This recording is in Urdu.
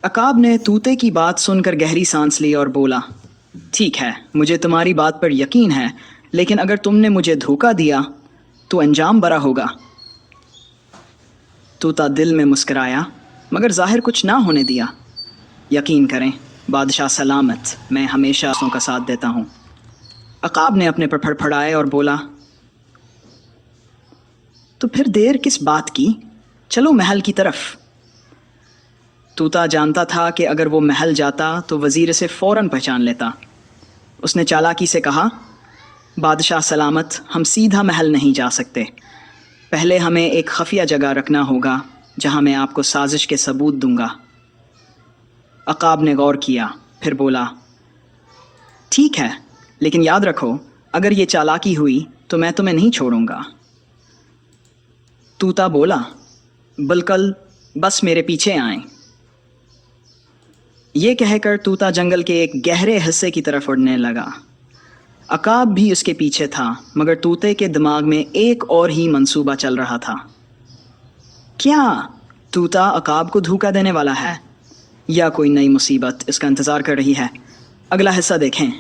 عقاب نے طوطے کی بات سن کر گہری سانس لی اور بولا، ٹھیک ہے، مجھے تمہاری بات پر یقین ہے، لیکن اگر تم نے مجھے دھوکہ دیا تو انجام برا ہوگا۔ طوطا دل میں مسکرایا مگر ظاہر کچھ نہ ہونے دیا۔ یقین کریں بادشاہ سلامت، میں ہمیشہ اسوں کا ساتھ دیتا ہوں۔ عقاب نے اپنے پر پھڑپھڑائے اور بولا، تو پھر دیر کس بات کی، چلو محل کی طرف۔ طوطا جانتا تھا کہ اگر وہ محل جاتا تو وزیر اسے فوراً پہچان لیتا۔ اس نے چالاکی سے کہا، بادشاہ سلامت، ہم سیدھا محل نہیں جا سکتے، پہلے ہمیں ایک خفیہ جگہ رکھنا ہوگا جہاں میں آپ کو سازش کے ثبوت دوں گا۔ عقاب نے غور کیا، پھر بولا، ٹھیک ہے، لیکن یاد رکھو اگر یہ چالاکی ہوئی تو میں تمہیں نہیں چھوڑوں گا۔ طوطا بولا، بالکل، بس میرے پیچھے آئیں۔ یہ کہہ کر طوطا جنگل کے ایک گہرے حصے کی طرف اڑنے لگا۔ عقاب بھی اس کے پیچھے تھا، مگر طوطے کے دماغ میں ایک اور ہی منصوبہ چل رہا تھا۔ کیا طوطا عقاب کو دھوکہ دینے والا ہے یا کوئی نئی مصیبت اس کا انتظار کر رہی ہے؟ اگلا حصہ دیکھیں۔